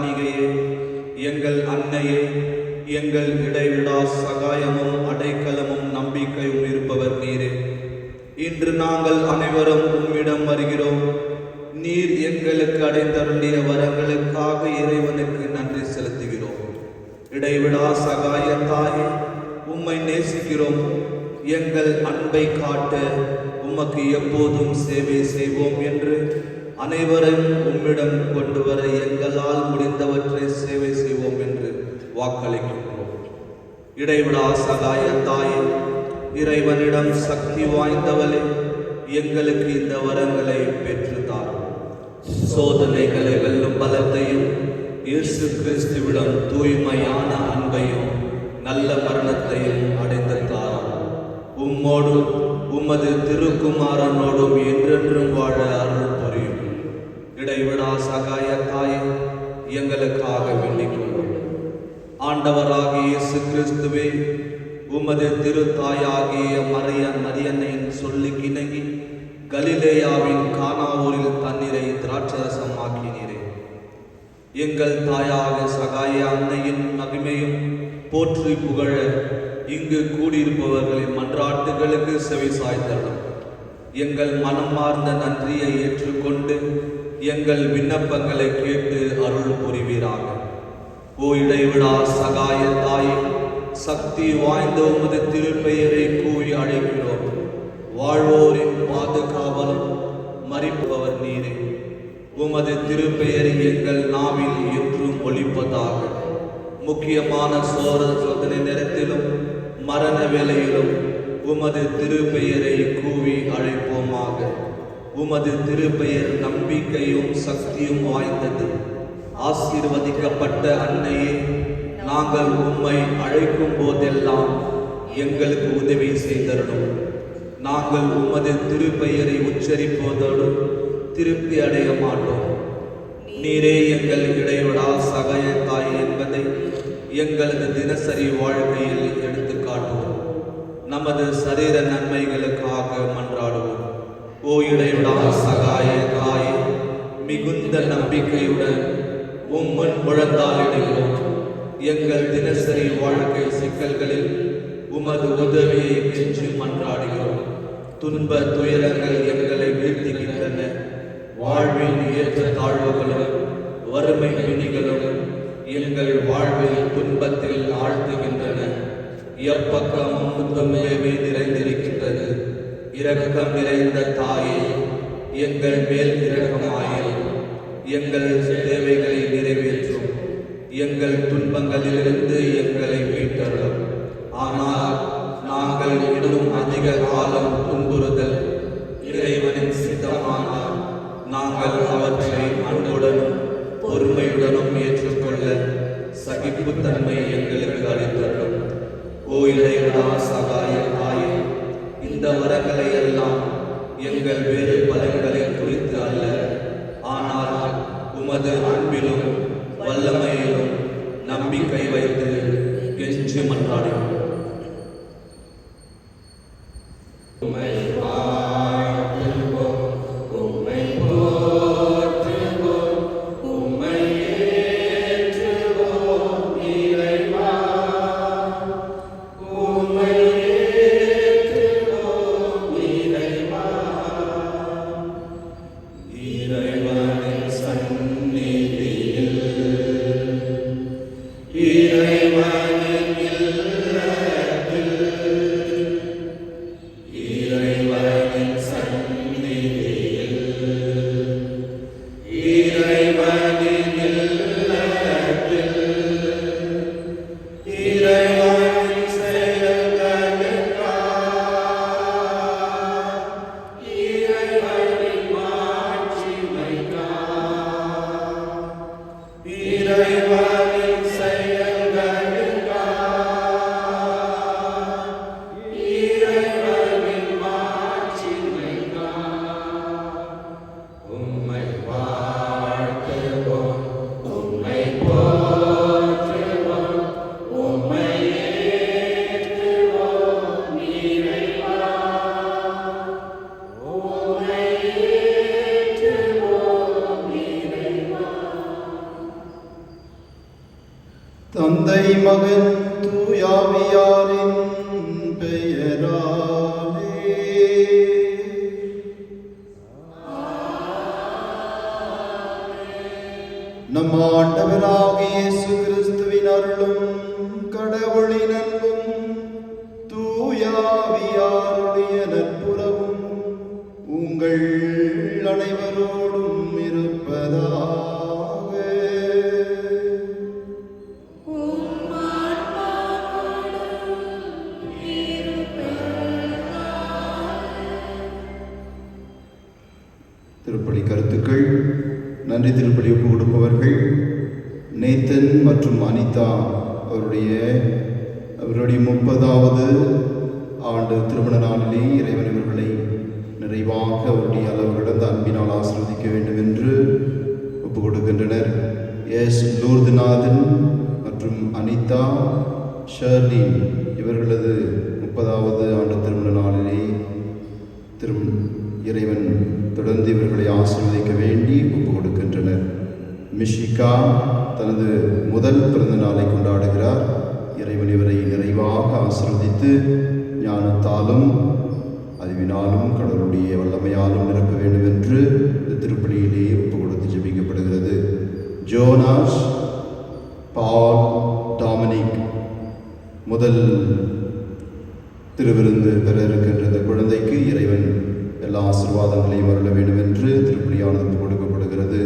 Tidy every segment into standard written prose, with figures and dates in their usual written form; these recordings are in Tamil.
கன்னிகையே, எங்கள் அன்னையே, எங்கள் இடைவிடா சகாயமும் அடைக்கலமும் நம்பிக்கையும் இருப்பவர் நீரே. இன்று நாங்கள் அனைவரும் உம்மிடம் வருகிறோம். நீர் எங்களுக்கு அடைந்தருளிய வரங்களுக்காக இறைவனுக்கு நன்றி செலுத்துகிறோம். இடைவிடா சகாய தாயே, உம்மை நேசிக்கிறோம். எங்கள் அன்பை காட்ட உமக்கு எப்போதும் சேவை செய்வோம் என்று அனைவரையும் உம்மிடம் கொண்டு வர எங்களால் முடிந்தவற்றை சேவை செய்வோம் என்று வாக்களிக்கின்றோம். இடைவிடா சகாய தாயே, இறைவனிடம் சக்தி வாய்ந்தவளே, எங்களுக்கு இந்த வரங்களை பெற்றுத்தார். சோதனைகளை வெல்லும் பலத்தையும் இயேசு கிறிஸ்துவிடம் தூய்மையான அன்பையும் நல்ல மரணத்தையும் அடைந்தார். உம்மோடும் உமது திருக்குமாரனோடும் என்றென்றும் வாழ அருள் புரியும். இடைவிடா சகாய தாயே, எங்களுக்காக வேண்டிக் கொள்ளும். ஆண்டவராகிய இயேசு கிறிஸ்துவே, உமது திருத்தாயாகிய மரியன்னையின் சொல்லி கிணங்கி கலிலேயாவின் கானாவூரில் தண்ணீரை திராட்சரசமாக்கினீரே. எங்கள் தாயாக சகாய அன்னையின் மகிமையும் போற்றி புகழ இங்கு கூடியிருப்பவர்களின் மன்றாட்டுகளுக்கு செவி சாய்த்தரும். எங்கள் மனமார்ந்த நன்றியை ஏற்றுக்கொண்டு எங்கள் விண்ணப்பங்களை கேட்டு அருள் புரிவீராக. ஓ இடைவிடா சகாய தாயே, சக்தி வாய்ந்த உமது திருப்பெயரை கூவி அழைக்கிறோம். வாழ்வோரின் பாதுகாவலும் மறிப்பவர் நீரே. உமது திருப்பெயரை எங்கள் நாவில் என்றும் ஒலிப்பதாக. முக்கியமான சோதனை நேரத்திலும் மரண வேளையிலும் உமது திருப்பெயரை கூவி அழைப்போமாக. உமது திருப்பெயர் நம்பிக்கையும் சக்தியும் வாய்ந்தது. ஆசீர்வதிக்கப்பட்ட அன்னையே, நாங்கள் உம்மை அழைக்கும் போதெல்லாம் எங்களுக்கு உதவி செய்தரணும். நாங்கள் உமது திருப்பெயரை உச்சரிப்பதோடு திருப்தி அடைய மாட்டோம். நீரே எங்கள் இடைவிடா சகாய தாய் என்பதை எங்களது தினசரி வாழ்க்கையில் எடுத்து காட்டுவோம். நமது சரீர நன்மைகளுக்காக மன்றாடுவோம். ஓ இடைவிடா சகாய தாயே, மிகுந்த நம்பிக்கையுடன் உம்மன் முழந்தாளிடுகிறோம். எங்கள் தினசரி வாழ்க்கை சிக்கல்களில் உமது உதவியை கெஞ்சி மன்றாடுகிறோம். துன்ப துயரங்கள் எங்களை வீழ்த்துகின்றன. வாழ்வில் ஏற்ற தாழ்வுகளும் வறுமை பிணிகளும் எங்கள் வாழ்வில் துன்பத்தில் ஆழ்த்துகின்றன. எப்பக்கமும் துன்பமே நிறைந்திருக்கின்றது. இரக்கம் நிறைந்த தாயே, எங்கள் மேல் இரக்கமாயும் எங்கள் தேவைகளை நிறைவேற்றும். எங்கள் துன்பங்களிலிருந்து எங்களை மீட்டரும். ஆனால் நாங்கள் இன்னும் அதிக காலம் துன்புறுதல் இறைவனின் சித்தமானால் நாங்கள் அவற்றை அன்புடனும் பொறுமையுடனும் ஏற்றுக்கொள்ள சகிப்புத்தன்மை எங்களுக்கு அளித்தரும். ஓ இறைவனா சகாய தாயே, இந்த வரங்களை எல்லாம் எங்கள் வேறு பலன்களை குறித்து அல்ல, ஆனால் உமது அன்பிலும் வல்லமையிலும் நம்பிக்கை வைத்து கெஞ்சி மன்றாடினோம். தந்தை மகன் தூயாவியாரின் பெயராலே நம் ஆண்டவராகிய இயேசு கிறிஸ்துவின் அருளும் கடவுளின் அன்பும் தூயாவியாருடைய நட்புறவும் உங்கள் அனைவரோடும் இருப்பதாக. திருப்பலி கருத்துக்கள். நன்றி திருப்பலி ஒப்பு கொடுப்பவர்கள் நேத்தன் மற்றும் அனிதா அவருடைய 30வது ஆண்டு திருமண நாளிலே இறைவன் இவர்களை நிறைவாக அவருடைய அளவு கடந்த அன்பினால் ஆசீர்வதிக்க வேண்டும் என்று ஒப்பு கொடுக்கின்றனர். எஸ் லூர்துநாதன் மற்றும் அனிதா ஷர்லி இவர்களது 30வது ஆண்டு திருமண நாளிலே இறைவன் தொடர்ந்து இவர்களை ஆசீர்வதிக்க வேண்டி ஒப்பு கொடுக்கின்றனர். மிஷிகா தனது முதல் பிறந்த நாளை கொண்டாடுகிறார். இறைவன் இவரை நிறைவாக ஆசீர்வதித்து ஞானத்தாலும் அறிவினாலும் கடவுளுடைய வல்லமையாலும் நிரப்ப வேண்டும் என்று இந்த திருப்பலியிலே ஒப்பு கொடுத்து ஜெபிக்கப்படுகிறது. ஜோனாஸ் பால் டாமினிக் முதல் திருவிருந்து பெற இருக்கின்ற இந்த குழந்தைக்கு இறைவன் எல்லா ஆசீர்வாதங்களையும் அருள வேண்டும் என்று திருப்பலியானது கொடுக்கப்படுகிறது.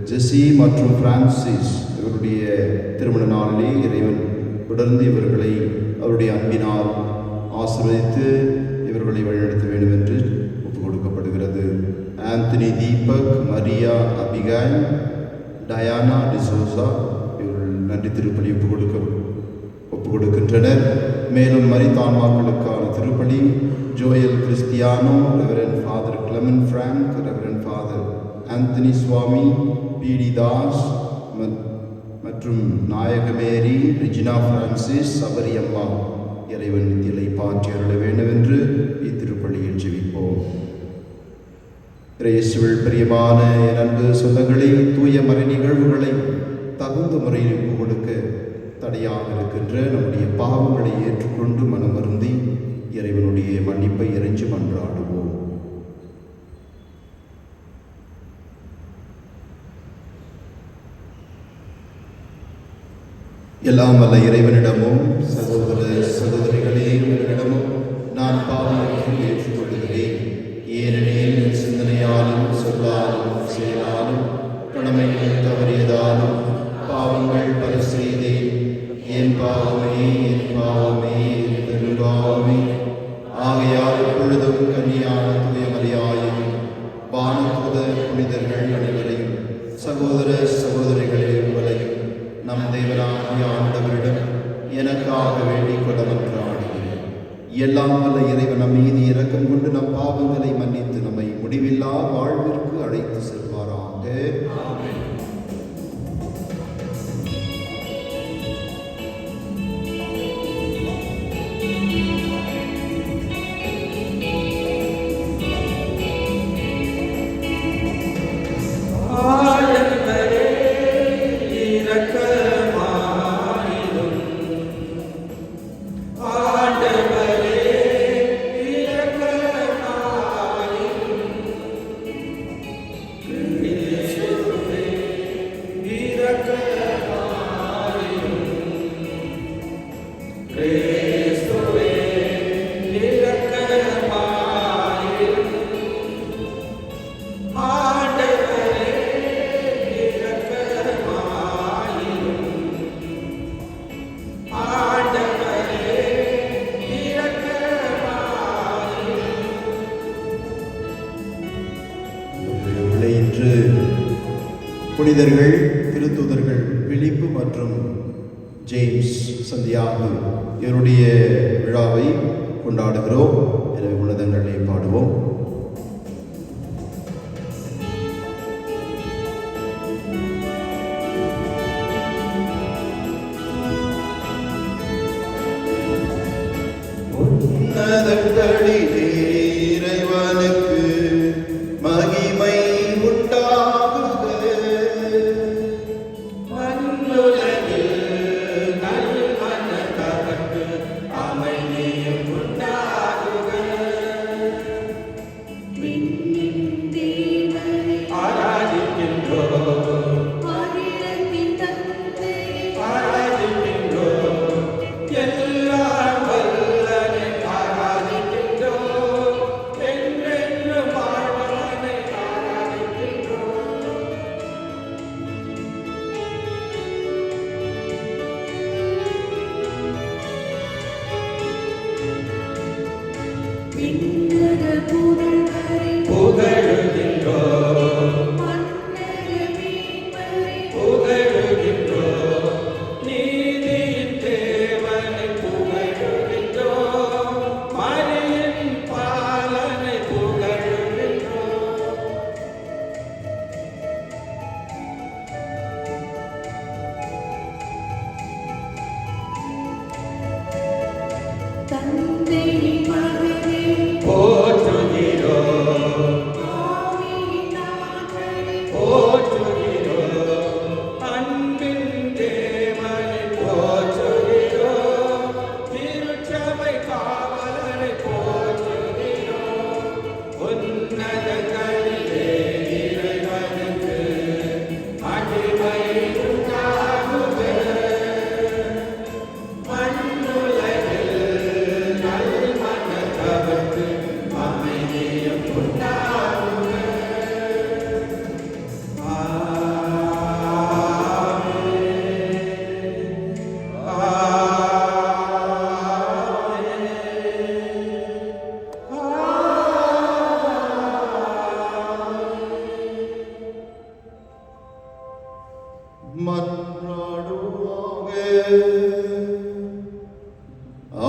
ஜெசி மற்றும் பிரான்சிஸ் இவருடைய திருமண நாளிலே இறைவன் தொடர்ந்து இவர்களை அவருடைய அன்பினால் ஆசீர்வதித்து இவர்களை வழிநடத்த வேண்டும் என்று ஒப்புக் கொடுக்கப்படுகிறது. Anthony Deepak, Maria Abigail, Diana D'Souza இவர்கள் நன்றி திருப்பலி ஒப்புக் கொடுக்கின்றனர். மேலும் மரித்தான்மாக்களுக்கான திருப்பலி Joel Cristiano, Reverend Father Clement Frank, Reverend Father Anthony Swamy, PD Das மற்றும் நாயகமேரி, ரெஜினா பிரான்சிஸ், சபரியம்மா இறைவன் நித்தியலை பாற்றி அருள வேண்டும் என்று இத்திருப்பலியில் ஜெபிப்போம். இயேசுவில் பிரியமான என் அன்பு சொந்தங்களே, தூய மறை நிகழ்வுகளை தகுந்த முறையில் ஒப்பு கொடுக்க தடையாக இருக்கின்ற நம்முடைய பாவங்களை ஏற்றுக்கொண்டு மனம் வருந்தி இறைவனுடைய மன்னிப்பை இறைஞ்சி மன்றாடுவோம். எல்லாம் வல்ல இறைவனிடமும் சகோதர சகோதரிகளே இவரிடமும் நான் பாவங்களை ஏற்றுக்கொள்கிறேன். ஏனெனில் என் சிந்தனையாலும் சொல்லாலும் செயலாலும் கடமைகள் தவறியதாலும் பாவங்கள் பல செய்தேன். என் பாவமே என் பாவமே என் பெரும்பாவமே. ஆகையால் எப்பொழுதும் கன்னியான தூயமரியாயும் வானதூத புனிதர்கள் அனைவரையும் சகோதர சகோதரிகளே உங்களையும் நம் தேவனாகிய ஆண்டவரிடம் எனக்காக வேண்டிக் கொள்ள மன்றாடுகிறேன். எல்லாம் வல்ல இறைவன் நம் மீது இரக்கம் கொண்டு நம் பாவங்களை மன்னித்து நம்மை முடிவில்லா வாழ்விற்கு அழைத்து செல்வாராக. புனிதர்கள் திருத்தூதர்கள் பிலிப்பு மற்றும் ஜேம்ஸ் சந்தியாகு இவருடைய விழாவை கொண்டாடுகிறோம். எனவே உன்னதங்களை பாடுவோம். உன்னதங்களிலே இறைவனுக்கு மகிமை உண்டாகுக. மண்ணுலகில்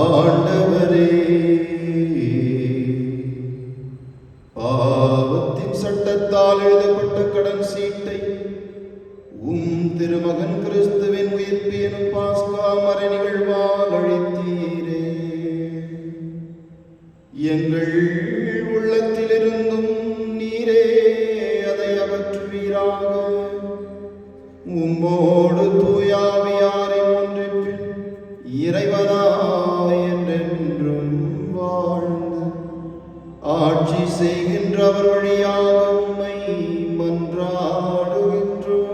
ஆண்டவரே, பாவத்தின் சட்டத்தால் எழுதப்பட்ட கடன் சீட்டை திருமகன் கிறிஸ்துவின் உயிர்ப்பு எனும் பாஸ்கா மறை நிகழ்வால் அழித்தீரே. எங்கள் உள்ளத்திலிருந்தும் நீரே அதை அகற்றுவீராக. உம்மோடு தூயாவியாரின் ஒன்றிப்பில் இறைவனாய் என்றென்றும் வாழ்ந்து ஆட்சி செய்கின்றவர் வழியாக உம்மை மன்றாடுகின்றோம்.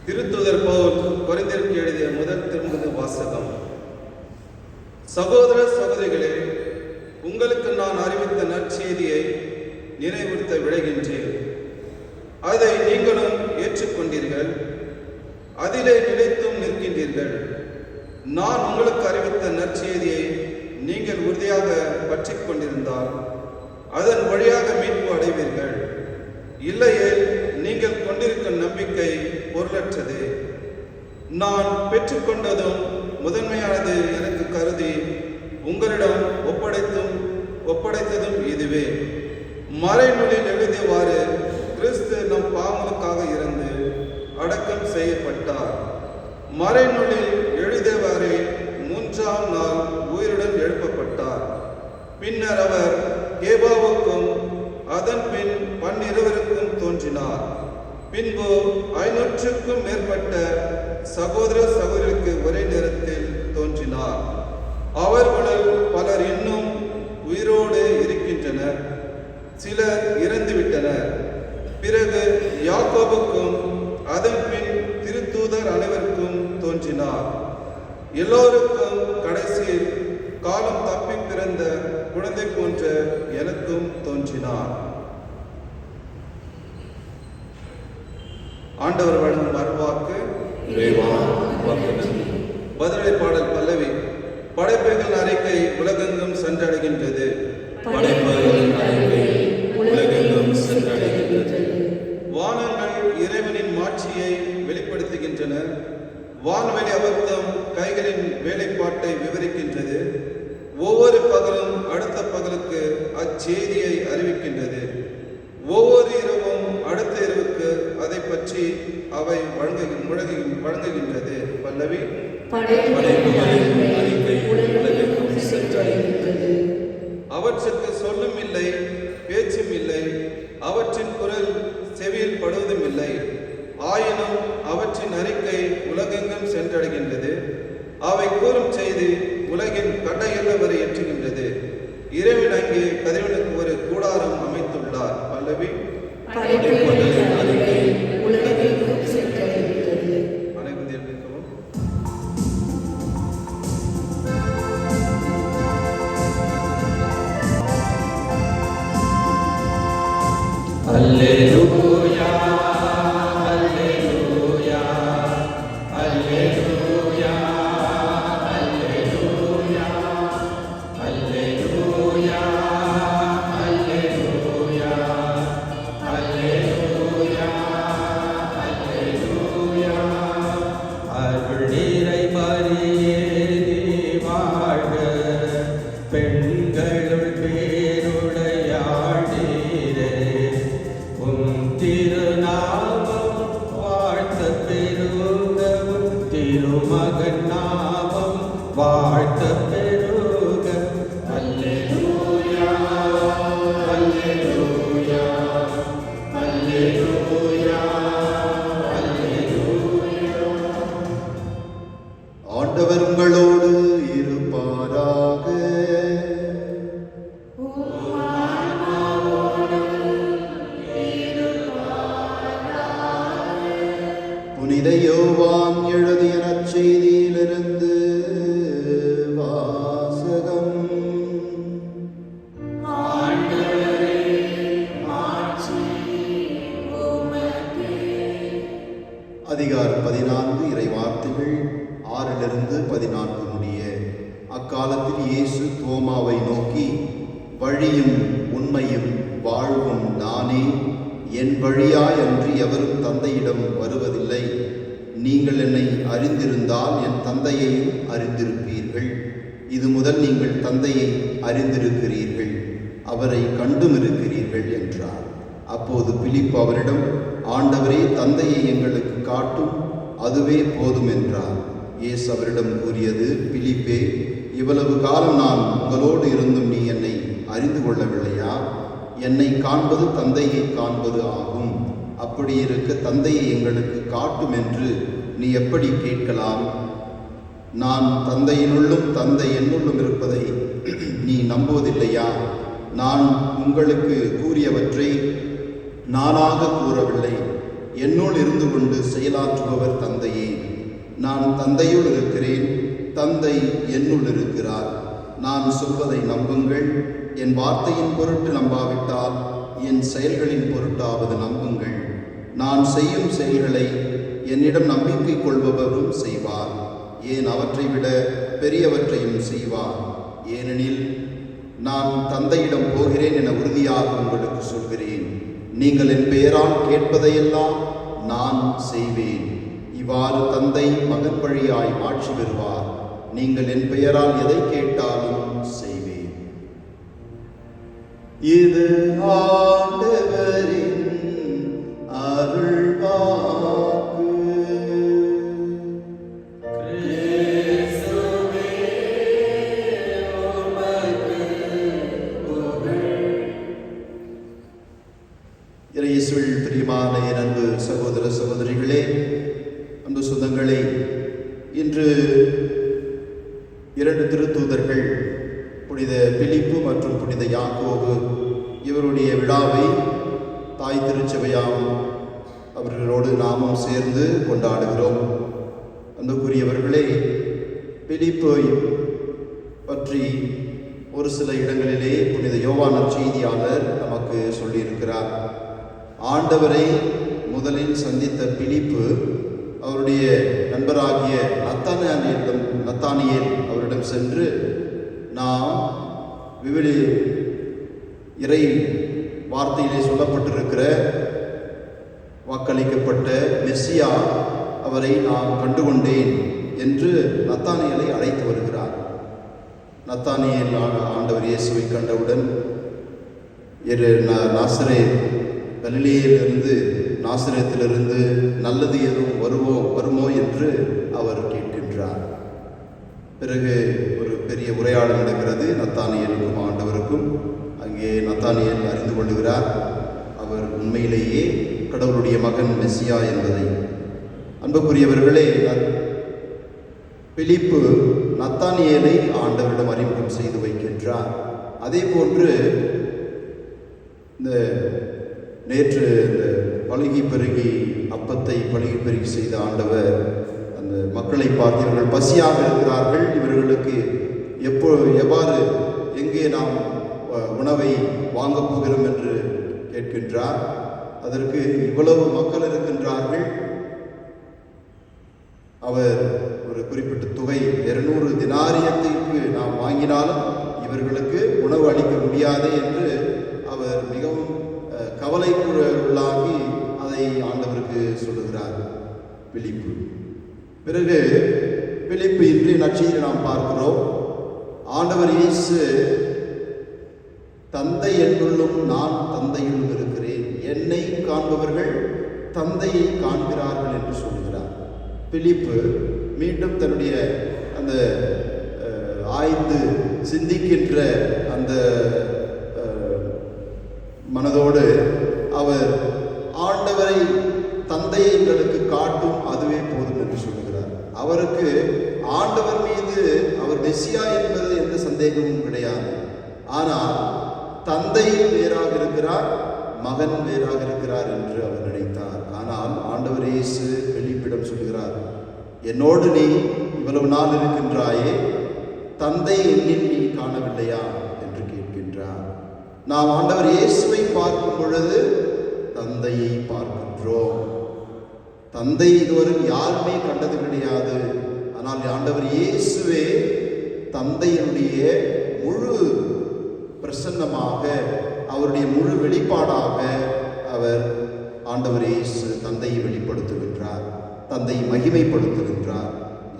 திருத்தூதர் பவுல் கொரிந்தியருக்கு எழுதிய முதல் திருமுக வாசகம். சகோதர சகோதரிகளே, உங்களுக்கு நான் அறிவித்த நற்செய்தியை நினைவுறுத்த விளைகின்றேன். அதை நீங்களும் ஏற்றுக்கொண்டீர்கள், அதிலே நிலைத்தும் நிற்கின்றீர்கள். நான் உங்களுக்கு அறிவித்த நற்செய்தியை நீங்கள் உறுதியாக பற்றிக் கொண்டிருந்தால் அதன் வழியாக மீட்பு அடைவீர்கள். இல்லையே நீங்கள் கொண்டிருக்கும் நம்பிக்கை பொருளற்றது. நான் பெற்றுக்கொண்டதும் முதன்மையானது எனக்கு கருதி உங்களிடம் ஒப்படைத்ததும் இதுவே. மறைநூலில் எழுதியவாறு கிறிஸ்து நம் பாவங்களுக்காக இறந்து அடக்கம் செய்யப்பட்டார். மறைநூலில் எழுதியவாறே 3ஆம் நாள் உயிருடன் எழுப்பப்பட்டார். பின்னர் அவர் கேபாவுக்கும் அதன் பின் 12 தோன்றினார். பின்பு 500க்கும் மேற்பட்ட சகோதர சகோதரிகளுக்கு ஒரே நேரத்தில் தோன்றினார். அவர்களுள் பலர் இன்னும் உயிரோடு இருக்கின்றனர், சிலர் இறந்துவிட்டனர். பிறகு யாக்கோபுக்கும் அதன் பின் திருத்தூதர் அனைவருக்கும் தோன்றினார். எல்லோருக்கும் கடைசியில் காலம் தப்பி பிறந்த குழந்தை போன்ற எனக்கும் தோன்றினார். ஆண்டவர் வழங்கும் அருள்வாக்கு. பதிலடி பாடல் பல்லவி. படைப்புகள் அறிக்கை உலகெங்கும் சென்றடைகின்றது. வானங்கள் இறைவனின் மாட்சியை வெளிப்படுத்துகின்றன. வான்வெளி அவர்தம் கைகளின் வேலைப்பாட்டை விவரிக்கின்றது. ஒவ்வொரு பகலும் அடுத்த பகலுக்கு அச்செய்தியை அறிவிக்கின்றது. ஒவ்வொரு இரவும் அடுத்த இரவுக்கு அதை பற்றி அவை வழங்குகின்றது. பல்லவி. அவற்றுக்கு சொல்லும் இல்லை, பேச்சும் இல்லை, அவற்றின் குரல் செவியில் படுவதும் இல்லை. ஆயினும் அவற்றின் அறிக்கை உலகெங்கும் சென்றடைகின்றது. அவை கூறும் செய்தி உலகின் கடையெல்லவரை ஏற்றுகின்றது. இறைவன் அங்கே கதிரவனுக்கு ஒரு கூடாரம் அமைத்துள்ளார். பல்லவி. Alleluia, Alleluia, Alleluia, Alleluia, Alleluia, Alleluia, Alleluia, Alleluia. அருள் நிறை மரியே நீ வாழ்க, பெண்களுள் பேருடையாள் நீரே. திருநாமம் வாழ்த்த பெருகவும், திருமகன் நாமம் வாழ்த்த பெருக. அல்லேலூயா, அல்லேலூயா, அல்லேலூயா, அல்லேலூயா. ஆண்டவர் உங்களோடு இருப்பாராக. புனித யோவான் எழுதிய நற்செய்தியிலிருந்து வாசகம். அதிகாரம் 14. இறை வார்த்தைகள் 6 6 முதல் 14 முடிய. அக்காலத்தில் இயேசு தோமாவை நோக்கி, வழியும் உண்மையும் வாழ்வும் நானே, என் வழியாய் அன்றி எவரும் தந்தையிடம் வருவதில்லை. நீங்கள் என்னை அறிந்திருந்தால் என் தந்தையையும் அறிந்திருப்பீர்கள். இது முதல் நீங்கள் தந்தையை அறிந்திருக்கிறீர்கள், அவரை கண்டும் இருக்கிறீர்கள் என்றார். அப்போது பிலிப்பு அவரிடம், ஆண்டவரே, தந்தையை எங்களுக்கு காட்டும், அதுவே போதும் என்றார். இயேசு அவரிடம் கூறியது, பிலிப்பே, இவ்வளவு காலம் நான் உங்களோடு இருந்தும் நீ என்னை அறிந்து கொள்ளவில்லையா? என்னை காண்பது தந்தையை காண்பது ஆகும். அப்படி இருக்க தந்தையை எங்களுக்கு காட்டும் என்று நீ எப்படி கேட்கலாம்? நான் தந்தையினுள்ளும் தந்தை என்னுள்ளும் இருப்பதை நீ நம்புவதில்லையா? நான் உங்களுக்கு கூறியவற்றை நானாக கூறவில்லை, என்னுள் இருந்து கொண்டு செயலாற்றுபவர் தந்தையே. நான் தந்தையுள் இருக்கிறேன், தந்தை என்னுள் இருக்கிறார். நான் சொல்வதை நம்புங்கள். என் வார்த்தையின் பொருட்டு நம்பாவிட்டால் என் செயல்களின் பொருட்டாவது நம்புங்கள். நான் செய்யும் செயல்களை என்னிடம் நம்பிக்கை கொள்பவரும் செய்வார், ஏன் அவற்றை விட பெரியவற்றையும் செய்வார். ஏனெனில் நான் தந்தையிடம் போகிறேன் என உறுதியாக உங்களுக்கு சொல்கிறேன். நீங்கள் என் பெயரால் கேட்பதையெல்லாம் நான் செய்வேன். இவ்வாறு தந்தை மகன் வழியாய் மாட்சி பெறுவார். நீங்கள் என் பெயரால் எதை கேட்டாலும் செய்வேன். இது ஆண்டவரின் அருள்வாக்கு. இயேசுவில் பிரியமான என் அன்பு சகோதர சகோதரிகளே, அன்பு சொந்தங்களே, இன்று 2 திருத்தூதர்கள், புனித பிலிப்பு மற்றும் புனித யாக்கோபு, இவருடைய விழாவை தாய் திருச்சபையாம் அவர்களோடு நாமும் சேர்ந்து கொண்டாடுகிறோம். அன்புக்குரியவர்களே, பிலிப்பை பற்றி ஒரு சில இடங்களிலே புனித யோவான் நற்செய்தியாளர் நமக்கு சொல்லியிருக்கிறார். ஆண்டவரை முதலில் சந்தித்த பிலிப்பு அவருடைய நண்பராகிய நத்தானியேல் அவரிடம் சென்று, நாம் இறை வார்த்தையிலே சொல்லப்பட்டிருக்கிற வாக்களிக்கப்பட்ட மெஸ்ஸியா, அவரை நான் கண்டுகொண்டேன் என்று நத்தானியேலை அழைத்து வருகிறார். நத்தானியேல் ஆண்டவர் இயேசுவை கண்டவுடன், நாசரேத்திலிருந்து நல்லது எதுவும் வருமோ என்று அவர் கேட்கின்றார். பிறகு ஒரு பெரிய உரையாடல் நடக்கிறது நத்தானியேலுக்கும் ஆண்டவருக்கும். அங்கே நத்தானியேல் அறிந்து கொள்ளுகிறார் அவர் உண்மையிலேயே கடவுளுடைய மகன் மெஸ்ஸியா என்பதை. அன்புக்குரியவர்களே, பிலிப்பு நத்தானியேலை ஆண்டவரிடம் அறிமுகம் செய்து வைக்கின்றார். அதே போன்று நேற்று இந்த பழுகி பெருகி அப்பத்தை பழுகி பெருகி செய்த ஆண்டவர் அந்த மக்களை பார்த்து, இவர்கள் பசியாக இருக்கிறார்கள், இவர்களுக்கு எவ்வாறு எங்கே நாம் உணவை வாங்கப் போகிறோம் என்று கேட்கின்றார். அதற்கு இவ்வளவு மக்கள் இருக்கின்றார்கள், அவர் ஒரு குறிப்பிட்ட தொகை 200 தினாரியத்திற்கு நாம் வாங்கினாலும் இவர்களுக்கு உணவு அளிக்க முடியாது என்று அவர் மிகவும் கவலைக்குள்ளாகி அதை ஆண்டவருக்கு சொல்லுகிறார் பிலிப்பு. பிறகு பிலிப்பு இன்றைய நற்செய்தியை நாம் பார்க்கிறோம். ஆண்டவர் இயேசு, தந்தை என்னுள்ளும் நான் தந்தையுள்ளும் இருக்கிறேன், என்னை காண்பவர்கள் தந்தையை காண்கிறார்கள் என்று சொல்கிறார். பிலிப்பு மீண்டும் தன்னுடைய அந்த ஆய்ந்து சிந்திக்கின்ற அந்த மனதோடு அவர் ஆண்டவரை தந்தையை எங்களுக்கு காட்டும், அதுவே போதும் என்று சொல்கிறார். அவருக்கு ஆண்டவர் மீது அவர் மெஸ்ஸியா என்பது எந்த சந்தேகமும் கிடையாது. ஆனால் தந்தை வேறாக இருக்கிறார், மகன் வேறாக இருக்கிறார் என்று அவர் நினைத்தார். ஆனால் ஆண்டவர் இயேசு பிலிப்பிடம் சொல்கிறார், என்னோடு நீ இவ்வளவு நாள் இருக்கின்றாயே, தந்தை என்னில் நீ காணவில்லையா என்று கேட்கின்றார். நாம் ஆண்டவர் இயேசுவை பார்க்கும் பொழுது தந்தையை பார்க்கின்றோம். தந்தை இதுவரை யாருமே கண்டது கிடையாது. ஆனால் ஆண்டவர் இயேசுவே தந்தையினுடைய முழு பிரசன்னமாக, அவருடைய முழு வெளிப்பாடாக அவர் ஆண்டவர் இயேசு தந்தையை வெளிப்படுத்துகின்றார், தந்தையை மகிமைப்படுத்துகின்றார்.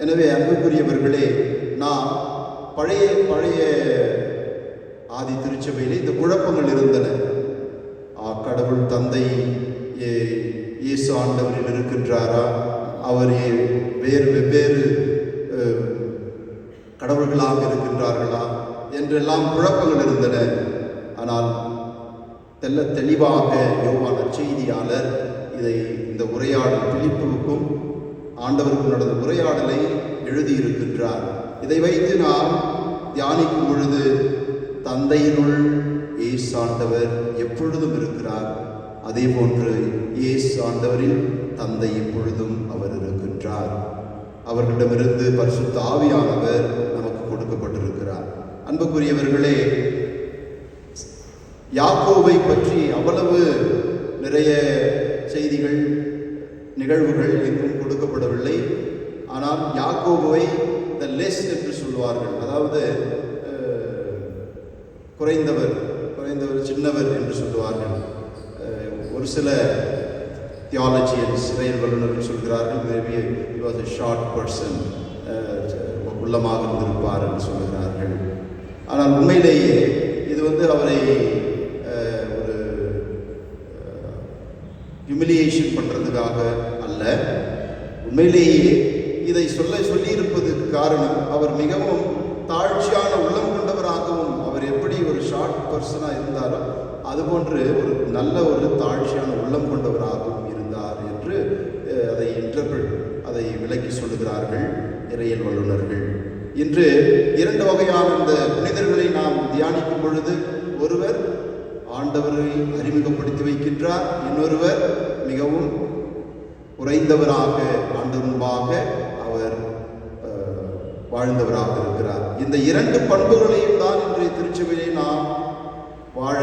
எனவே அன்புக்குரியவர்களே, நாம் பழைய ஆதி திருச்சபையிலே இந்த குழப்பங்கள் இருந்தன. கடவுள் தந்தை இயேசு ஆண்டவரில் இருக்கின்றாரா, அவர் வெவ்வேறு கடவுள்களாக இருக்கின்றார்களா என்றெல்லாம் குழப்பங்கள் இருந்தன. ஆனால் தெளிவாக யோவான் நற்செய்தியாளர் இந்த உரையாடல் பிலிப்புவுக்கும் ஆண்டவருக்கும் நடந்த உரையாடலை எழுதியிருக்கின்றார். இதை வைத்து நாம் தியானிக்கும் பொழுது தந்தையினுள் இயேசு ஆண்டவர் எப்பொழுதும் இருக்கிறார், அதே போன்று இயேசு ஆண்டவரில் தந்தை எப்பொழுதும் அவர் இருக்கின்றார். அவர்களிடமிருந்து பரிசுத்த ஆவியானவர் நமக்கு கொடுக்கப்பட்டிருக்கிறார். அன்புக்குரியவர்களே, யாக்கோபை பற்றி அவ்வளவு நிறைய செய்திகள், நிகழ்வுகள் எங்கும் கொடுக்கப்படவில்லை. ஆனால் யாக்கோபுவை த லெஸ் என்று சொல்வார்கள், அதாவது குறைந்தவர், சின்னவர் என்று சொல்லுவார்கள். ஒரு சில தியாலஜியன்ஸ், இறையல் வல்லுநர்கள் சொல்கிறார்கள், maybe it was a short person, உள்ளமாக இருந்திருப்பார் என்று சொல்கிறார்கள். ஆனால் உண்மையிலேயே இது அவரை ஒரு ஹியூமிலியேஷன் பண்ணுறதுக்காக அல்ல. உண்மையிலேயே இதை சொல்லியிருப்பதற்கு காரணம், அவர் மிகவும் தாழ்ச்சியான உள்ளம் கொண்டவராகவும், அவர் எப்படி ஒரு ஷார்ட் பர்சனாக இருந்தாரோ அதுபோன்று ஒரு நல்ல ஒரு தாழ்ச்சியான உள்ளம் கொண்டவராகவும் இருந்தார் என்று அதை விளக்கி சொல்லுகிறார்கள் இறையியல் வல்லுநர்கள். இன்று இரண்டு வகையான இந்த புனிதர்களை நாம் தியானிக்கும் பொழுது, ஒருவர் ஆண்டவரை அறிமுகப்படுத்தி வைக்கின்றார், இன்னொருவர் மிகவும் குறைந்தவராக ஆண்டவர் முன்பாக அவர் வாழ்ந்தவராக இருக்கிறார். இந்த இரண்டு பண்புகளையும் தான் இன்றைய திருச்சபையை நாம் வாழ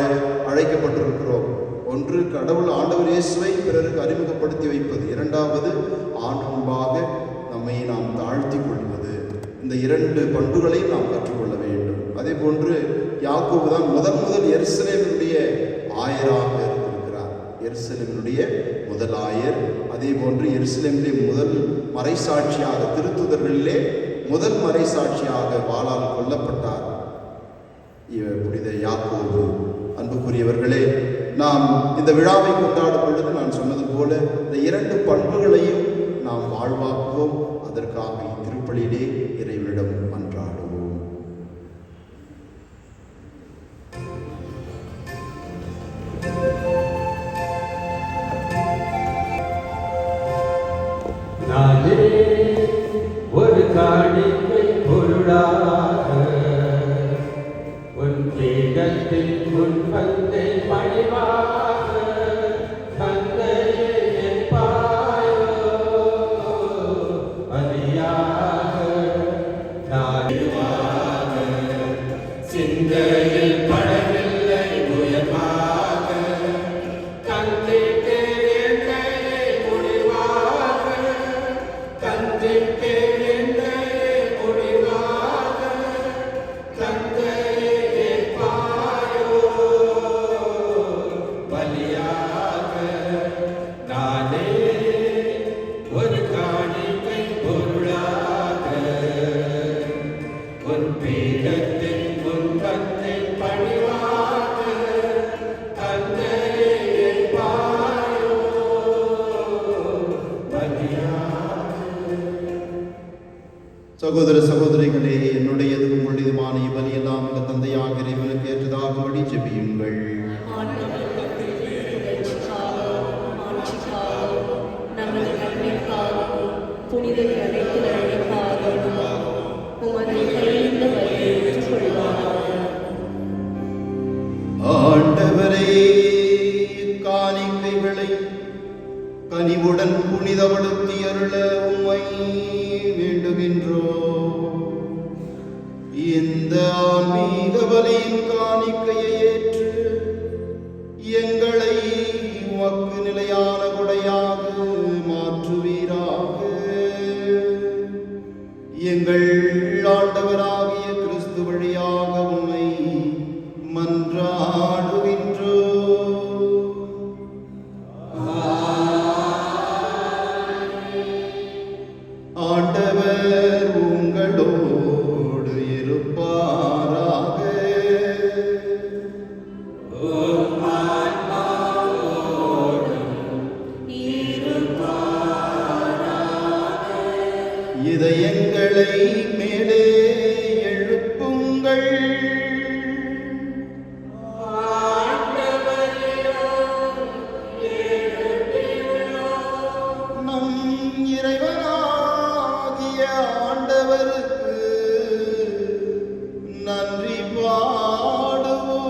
அழைக்கப்பட்டிருக்கிறோம். ஒன்று கடவுள் ஆண்டவர் இயேசுவை பிறருக்கு அறிமுகப்படுத்தி வைப்பது, இரண்டாவது ஆண்டு முன்பாக நம்மை நாம் தாழ்த்தி கொள்வது. இந்த இரண்டு பண்புகளையும் நாம் கற்றுக்கொள்ள வேண்டும். அதே போன்று யாக்கோபு தான் முதல் எருசலேமினுடைய ஆயராக இருந்திருக்கிறார், எருசலேமினுடைய முதல் ஆயர். அதே போன்று எருசலேமிலே முதல் மறைசாட்சியாக, திருத்துதர்களிலே முதல் மறைசாட்சியாக வாளால் கொல்லப்பட்டார் புனித யாக்கோபு. அன்புக்குரியவர்களே, நாம் இந்த விழாவை கொண்டாடும் பொழுது நான் சொன்னது போல இந்த இரண்டு பண்புகளையும் நாம் வாழ்வாக்குவோம். அதற்காக இத்திருப்பலியிலே இறைவனிடம் மன்றாடுவோம். நானே ஒரு காணிக்கை பொருளாக உன் பீடத்தில் உன் பந்தை பணிவாக தந்தையை எப்பாயோ அதியாக நான் சிந்தையில் படவில்லை உயர்வாக தந்தைக்கு எந்தையை முடிவாக தந்தைக்கு எந்தையை முடிவாக தந்தையை ஏற்பாயோ பலியாக நானே ஒரு காணிக்கை பொருளாக உன் பீடத்தின் உன் தந்தை பணிவாக தந்தையை ஏற்பாயோ பலியாக. சகோதர சகோதரிகளே, என்னுடையதும் உங்களுடையதுமான இவ்வலியெல்லாம் இந்த தந்தையாக இறைவனுக்கு ஏற்றதாகும்படி ஜெபியுங்கள். ஆண்டவரே, காணிக்கைகளை கனிவுடன் புனிதப்படுத்தி அருள உம்மை வேண்டுகின்றோம். இந்த ஆன்மீக பலியின் காணிக்கையை ஏற்று எங்களை உமக்கு நிலையான கொடையாக மாற்றுவீராக. ஆண்டவராகிய கிறிஸ்து வழியாக உம்மை மன்றாடுகின்றோ. ஆண்டவர் உங்களோடு இருப்பாராக. இதயங்களை மேலே எழுப்புங்கள். நம் இறைவனாகிய ஆண்டவருக்கு நன்றி பாடுவோம்.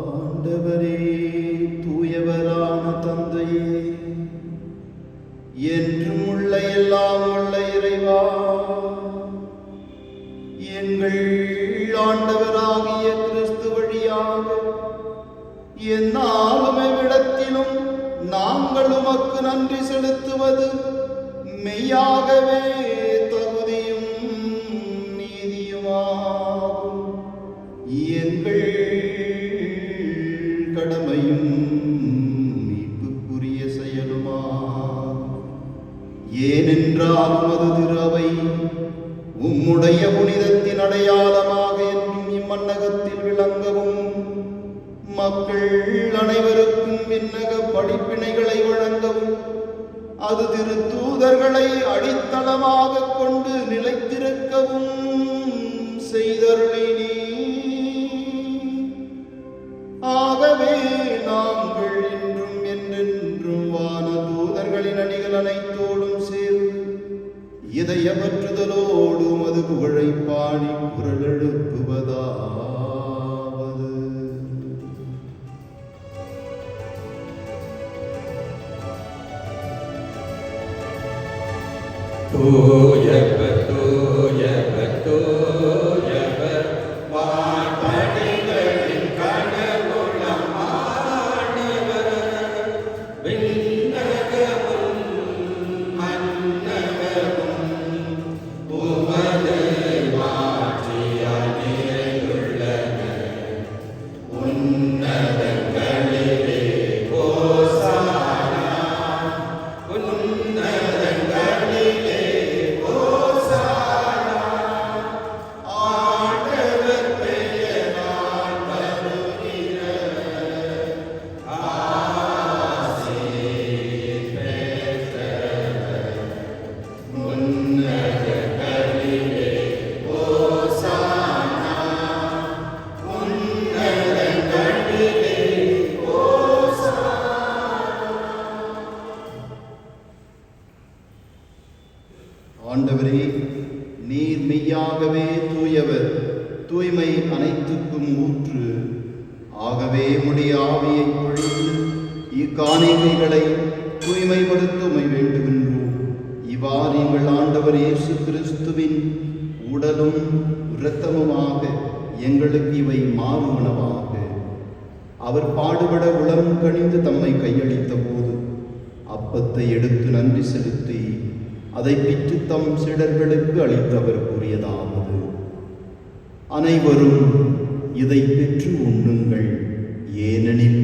ஆண்டவரே, தூயவரான தந்தையே, என்றும் உள்ள எல்லாம் உள்ள இறைவா, எங்கள் ஆண்டவராகிய கிறிஸ்து வழியாக எந்நாளும் எவ்விடத்திலும் நாங்கள் உமக்கு நன்றி செலுத்துவது மெய்யாகவே தகுதியும் நீதியுமாகும். எங்கள் கடமையும் மீட்புக்குரிய செயலுமாகும். ஏனென்றால் உமது திரு அவை உம்முடைய புனிதத்தின் அடையாளமாக என்றும் இம்மன்னகத்தில் விளங்கவும், மக்கள் அனைவருக்கும் விண்ணக படிப்பினைகளை வழங்கவும், அது திரு தூதர்களை அடித்தளமாக கொண்டு நிலைத்திருக்கவும் செய்தருளினீ. ஆகவே நாங்கள் இன்றும் என்றென்றும் வான தூதர்களின் அணிகள் அனைத்தோடும் சேர்ந்து இதயமற்றுதலோடு மது புகழை பாடி குரல் எழுப்புவதாவது: தூயவர் தூயவர் தூயவர் வான்படைகளின் கடவுளம் ஆண்டவர், விண்ணகமும் மண்ணகமும் உமது மாட்சியால் நிறைந்துள்ளன. உன்னதங்களிலே ஓசானா, உன்னதங்களிலே ஓசானா. ஆண்டவர் பெயரால் வருகிற ஆசி பெற்றவர். உன்னதங்களிலே ஓசானா, உன்னதங்களிலே ஓசானா. ஆண்டவரே, நீர் மெய்யாகவே தூயவர், தூய்மை அனைத்துக்கும் ஊற்று. ஆகவே உம்முடைய ஆவியை பொழிந்து இக்காணிக்கைகளை தூய்மைப்படுத்த உம்மை வேண்டுகின்றோம். இவ்வாறு எங்கள் ஆண்டவர் இயேசு கிறிஸ்துவின் உடலும் இரத்தமுமாக எங்களுக்கு இவை மாறுவனவாக. அவர் பாடுபட உளம் கனிந்து தம்மை கையளித்த போது அப்பத்தை எடுத்து நன்றி செலுத்தி அதை பிற்று தம் சீடர்களுக்கு அளித்தவர் கூறியதாவது: அனைவரும் இதை பெற்று உண்ணுங்கள், ஏனெனில்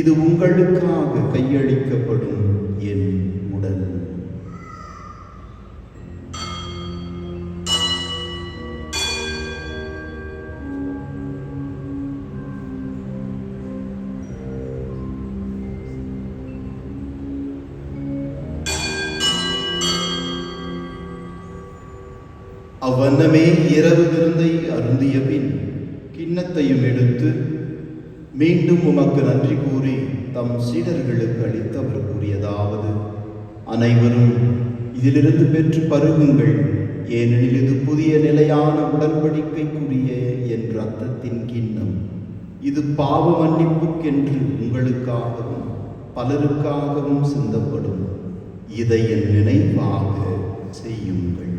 இது உங்களுக்காக கையளிக்கப்படும் என் உடல். அவ்வண்ணமே இரவு விருந்தை அருந்திய பின் கிண்ணத்தையும் எடுத்து மீண்டும் உமக்கு நன்றி கூறி தம் சீடர்களுக்கு அளித்து அவர் கூறியதாவது: அனைவரும் இதிலிருந்து பெற்று பருகுங்கள், ஏனெனில் இது புதிய நிலையான உடன்படிக்கைக்குரிய என் இரத்தத்தின் கிண்ணம். இது பாவ மன்னிப்புக்கென்று உங்களுக்காகவும் பலருக்காகவும் சிந்தப்படும். இதை என் நினைவாக செய்யுங்கள்.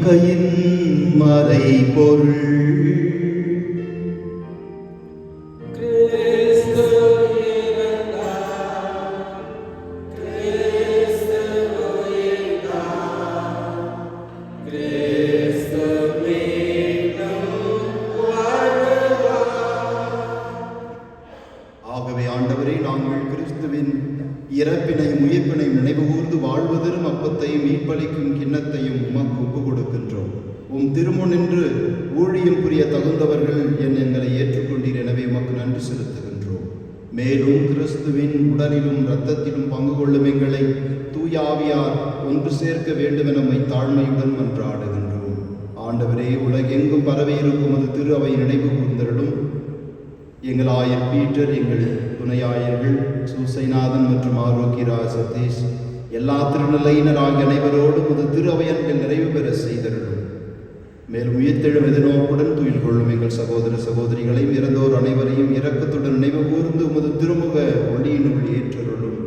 நம்பிக்கையின் மறைபொருள். ஆகவே ஆண்டவரே, நாங்கள் கிறிஸ்துவின் இறப்பினையும் உயிர்ப்பினையும் நினைவுகூர்ந்து வாழ்வதரும் அப்பத்தையும் மீட்பளிக்கும் கிண்ணத்தையும் உமக்கு ஒப்புக் கொடுக்கின்றோம். உம் திருமுன் நின்று ஊழியம் புரிய தகுந்தவர்கள் எங்களை ஏற்றுக்கொண்டீர். எனவே உமக்கு நன்றி செலுத்துகின்றோம். மேலும் கிறிஸ்துவின் உடலிலும் இரத்தத்திலும் பங்கு கொள்ளும் எங்களை தூயாவியார் ஒன்று சேர்க்க வேண்டும் என நம்மை தாழ்மையுடன் மன்றாடுகின்றோம். ஆண்டவரே, உலகெங்கும் பரவியிருக்கும் அது திரு அவை நினைவு கூர்ந்தருளும். எங்கள் ஆயர் பீட்டர், எங்கள் துணையாயர்கள் சூசைநாதன் மற்றும் ஆரோக்கியராஜ் சதீஷ், எல்லா திருநிலையினர் ஆகிய அனைவரோடும் அது திரு அவையன்கள் நிறைவு பெற செய்தருளும். மேலும் உயிர்த்தெழும் எதிர்நோக்குடன் துயில் கொள்ளும் எங்கள் சகோதர சகோதரிகளையும் இறந்தோர் அனைவரையும் இரக்கத்துடன் நினைவு கூர்ந்து உமது திருமுக ஒளியினுள் ஏற்றருளும்.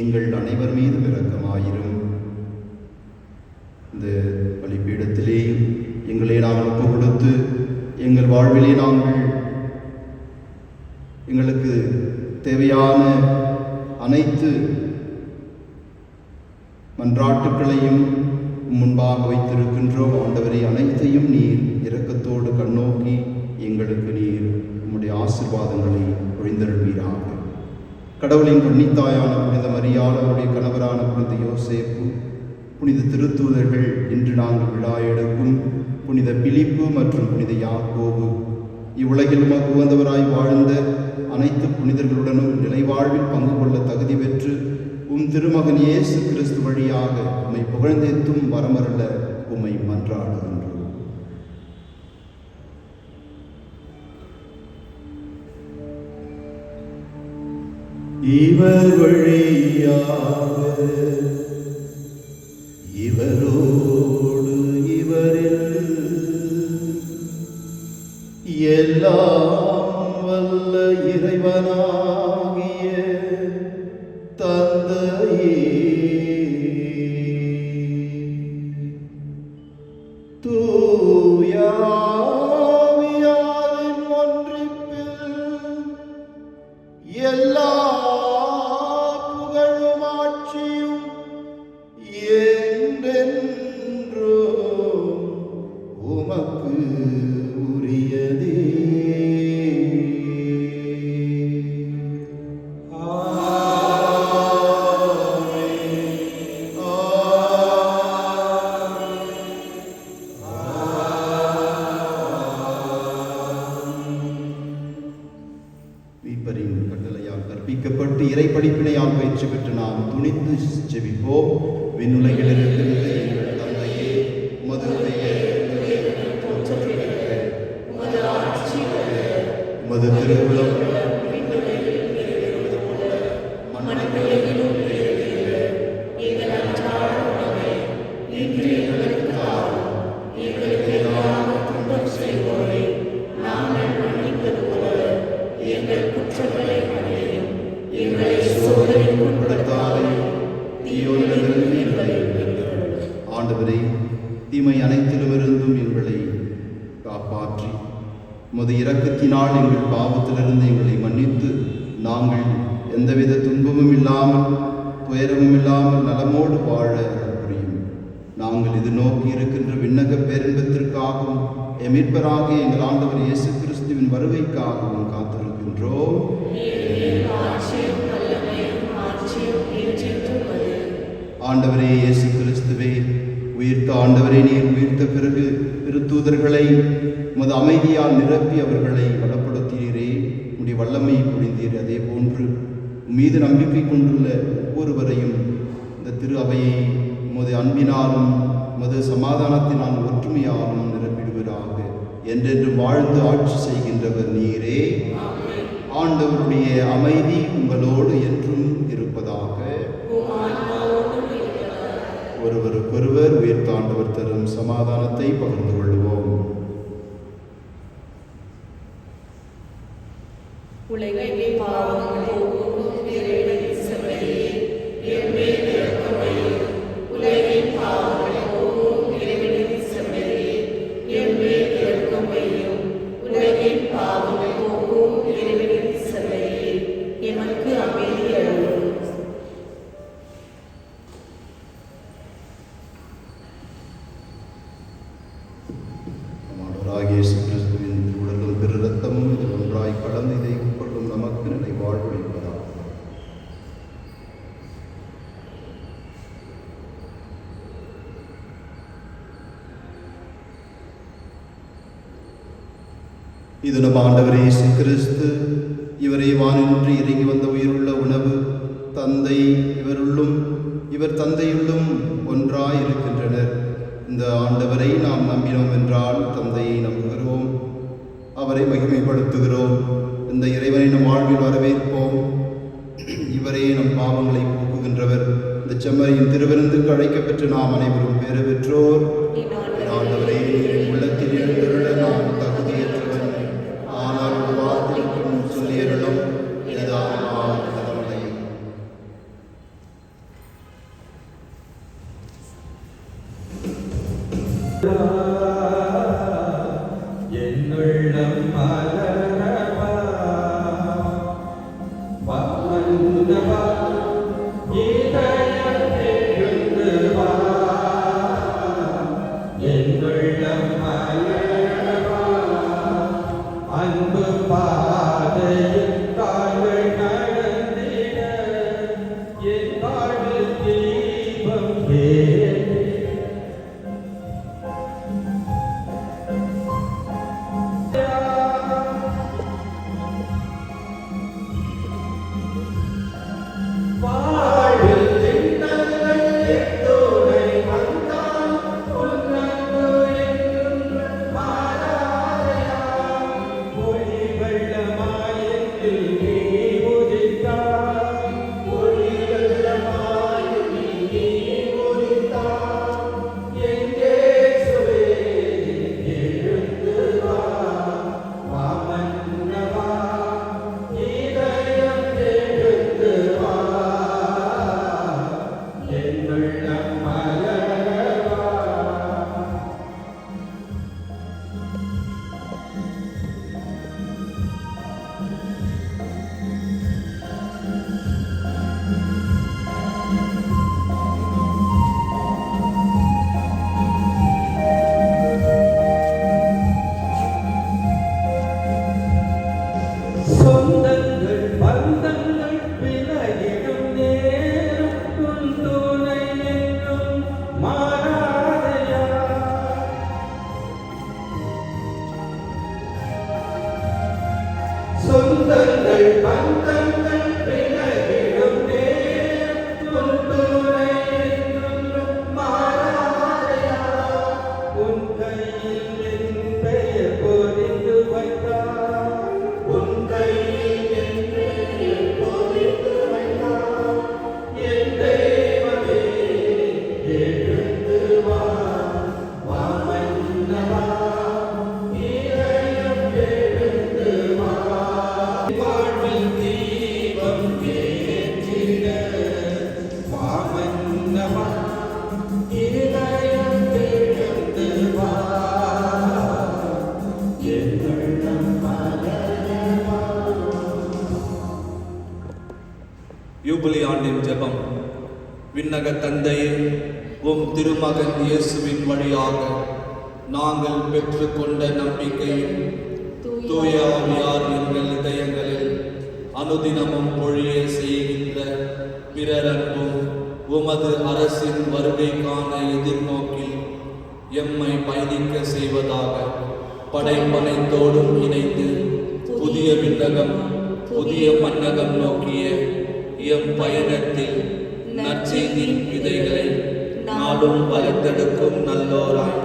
எங்கள் அனைவர் மீதும் இரக்கமாயிரும். இந்த பலிப்பீடத்திலே எங்களை நாங்கள் ஒப்புக் கொடுத்து எங்கள் வாழ்விலே நாங்கள் எங்களுக்கு தேவையான அனைத்து மன்றாட்டுக்களையும் முன்பாக வைத்திருக்கின்றோம். ஆண்டவரை, அனைத்தையும் நீர் இரக்கத்தோடு கண்ணோக்கி எங்களுக்கு நீர் உம்முடைய ஆசீர்வாதங்களை பொழிந்தருள்வீராக. கடவுளின் கன்னித்தாயான புனித மரியாள், அவருடைய கணவரான புனித யோசேப்பு, புனித திருத்தூதர்கள், இன்று நாங்கள் விழா எடுக்கும் புனித பிலிப்பு மற்றும் புனித யாக்கோபு, இவ்வுலகில் உமக்கு உகந்தவராய் வாழ்ந்த அனைத்து புனிதர்களுடனும் நிலைவாழ்வில் பங்கு கொள்ள தகுதி பெற்று உம் திருமகன் இயேசு கிறிஸ்து வழியாக உம்மை புகழ்ந்தேத்தும் வரமருள உம்மை மன்றாடுகின்றோம். இவர் வழியாக இவரோடு இவரில் எல்லாம் வல்ல இறைவனாகிய தந்தையே, தூய ஆவியாரின் ஒன்றிப்பில் எல்லா புகழும் ஆட்சியும் என்றென்றும் உமக்கு உரியதே. கற்பிக்கப்பட்டு இறை படிப்பினையால் பயிற்சி பெற்று நாம் துணிந்து ஜெபிப்போம். விண்ணுலகில் இருக்கின்ற எங்கள் தந்தையே, உமது பெயர் போற்றப் பெறுக. உமது திருவுளம் ஆண்டவரே, தீமை அனைத்திலுமிருந்தும் எங்களை காப்பாற்றி உமது இரக்கத்தினால் எங்கள் பாவத்திலிருந்து எங்களை மன்னித்து நாங்கள் எந்தவித துன்பமும் இல்லாமல் துயரமும் இல்லாமல் நலமோடு வாழ புரியும். நாங்கள் இது நோக்கி இருக்கின்ற விண்ணக பேரின்பத்திற்காகவும் எமிர்பராகிய எங்கள் ஆண்டவர் இயேசு கிறிஸ்துவின் வருகைக்காகவும் காத்திருக்கின்றோம். ஆண்டவரே இயேசு கிறிஸ்துவே, உயிர்த்த ஆண்டவரே, நீர் உயிர்த்த பிறகு திருத்தூதர்களை உமது அமைதியால் நிரப்பி அவர்களை பலப்படுத்தினீரே, உம்முடைய வல்லமை பொழிந்தீர். அதே போன்று மீது நம்பிக்கை கொண்டுள்ள ஒவ்வொருவரையும் இந்த திரு அவையை உமது அன்பினாலும் உமது சமாதானத்தினால் ஒற்றுமையாலும் நிரப்பிடுவதாக. என்றென்று வாழ்ந்து ஆட்சி செய்கின்றவர் நீரே. ஆண்டவருடைய அமைதி உங்களோடு என்றும் இருப்பதாக. ஒருவருக்கொருவர் உயிர்த்தாண்டவர் தரும் சமாதானத்தை பகிர்ந்து கொள்வோம். உலகின் பாவங்களை இது நம் ஆண்டவர் இயேசு கிறிஸ்து. இவரே வானின்று இறங்கி வந்த உயிருள்ள உணவு. தந்தை இவருள்ளும் இவர் தந்தையுள்ளும் ஒன்றாய் இருக்கின்றனர். இந்த ஆண்டவரை நாம் நம்பினோம் என்றால் தந்தையை நம்புகிறோம், அவரை மகிமைப்படுத்துகிறோம். இந்த இறைவனை நம் வாழ்வில் வரவேற்போம். இவரே நம் பாவங்களை போக்குகின்றவர். இந்த செம்மறியின் திருவிருந்துக்கு அழைக்கப்பெற்று நாம் அனைவரும் பேறு பெற்றோர். ஆண்டவரே, நீரின் உள்ளத்தில் எழுந்துள்ள நான் தகுதியற்றவன், ஆனால் ஒரு வார்த்தைக்கும் சொல்லியருளும், இதுதான் நான் கடவுளையும். என்னுள்ளம் மலரவா வந்தவா இதயம் எழுந்து வா. என்னுள்ளம் மலரவா அன்பு பாதையில் கால்கள் நடந்திட என் வாழ்வில் தீபம் ஏற்றி சொந்தங்கள் பந்தங்கள் விலகிடும் நேரம் உன் துணை என்றும் மாறாதையா. சொந்தங்கள் பந்தங்கள் விலகிடும் நேரம் உன் துணை என்றும் மாறாதையா. உன் கையில் என் பெயர் பொறிந்து வைத்தார், உன் கையில் என் பெயர் பொறிந்து வைத்தார். என் தேவனே எழுந்து வா, வா மன்னவா, இதயம் எழுந்து வா. வாழ்வில் தீபம் ஏற்றிட வா மன்னவா, இதயம் எழுந்து வா. யூபிலி ஆண்டின் ஜெபம். விண்ணக தந்தையே, உம் திருமகன் இயேசுவின் வழியாக நாங்கள் பெற்றுக்கொண்ட நம்பிக்கையும் தூய ஆவியார் எங்கள் இதயங்களில் அனுதினமும் பொழிய செய்கின்ற பிறர் அன்பும் உமது அரசின் வருகைக்கான எதிர்நோக்கில் எம்மை பயணிக்க செய்வதாக படைப்பனைத்தோடும் இணைந்து புதிய விண்ணகம் புதிய மன்னகம் நோக்கிய எம் பயணத்தில் நற்செய்தியின் விதைகளை நாடும் வளர்த்தெடுக்கும் நல்லோராய்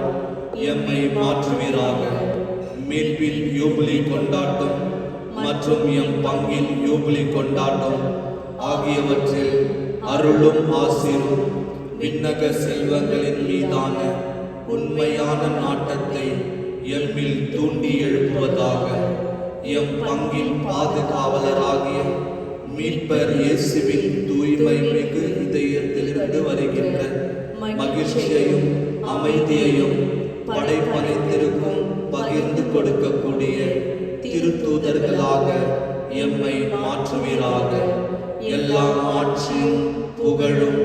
எம்மை மாற்றுவீராக. மீட்பில் யூபிலி கொண்டாட்டம் மற்றும் எம் பங்கில் யூபிலி கொண்டாட்டம் ஆகியவற்றில் அருளும் ஆசீரும் விண்ணக செல்வங்களின் மீதான உண்மையான நாட்டத்தை எம்மில் தூண்டி எழுப்புவதாக. எம் பங்கின் பாதுகாவலராகிய மீட்பர் இயேசுவின் தூய்மை மிகு இதயத்திலிருந்து வருகின்ற மகிழ்ச்சியையும் அமைதியையும் படைப்பனைத்திருக்கும் பகிர்ந்து கொடுக்கக்கூடிய திருத்தூதர்களாக எம்மை மாற்றுவீராக. எல்லா ஆட்சியும் புகழும்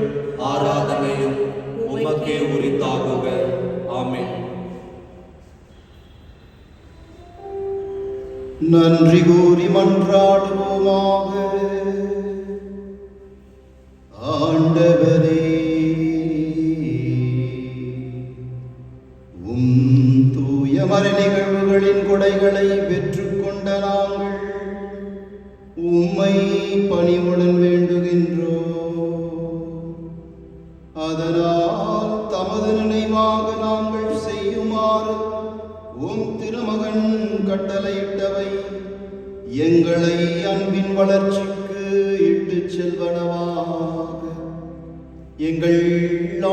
ஆராதனையும் உமக்கே உரித்தாகுக. ஆமென். நன்றி கூறி மன்றாடுவோமாக. ஆண்டவரே, உம் தூய மறை நிகழ்வுகளின் கொடைகளை பெற்று நாங்கள் உம்மை பணிவுடன் வேண்டுகின்றோம். அதனால் தமது நினைவாக நாங்கள் செய்யுமாறு உம் திருமகன் கட்டளையிட்டவை எங்களை அன்பின் வளர்ச்சிக்கு இட்டுச் செல்வனவாக எங்கள்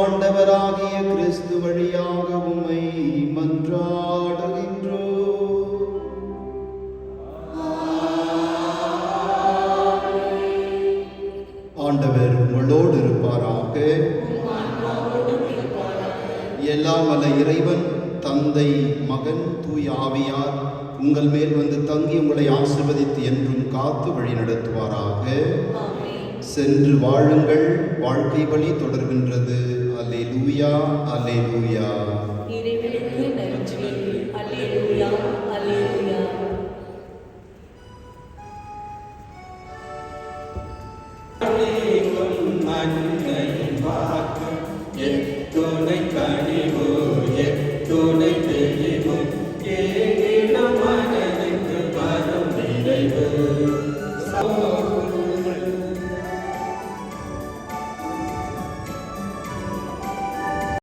ஆண்டவராகிய கிறிஸ்து வழியாக உம்மை மன்றாடுகின்றோம். ஆண்டவர் உங்களோடு இருப்பாராக. எல்லாம் வல்ல இறைவன் தந்தை, மகன், தூய ஆவியார் உங்கள் மேல் வந்து தங்கி உங்களை ஆசீர்வதித்து என்றும் காத்து வழி நடத்துவாராக. சென்று வாழுங்கள், வாழ்க்கை வழி தொடர்கின்றது. அல்லேலூயா, அல்லேலூயா. இறைவனுக்கு நன்றி. அல்லேலூயா, அல்லேலூயா. அன்னையின் வாக்கு எத்துணை கனிவு, எத்துணை தெளிவு, ஏகின மனதுக்கு வரும் நிறைவு.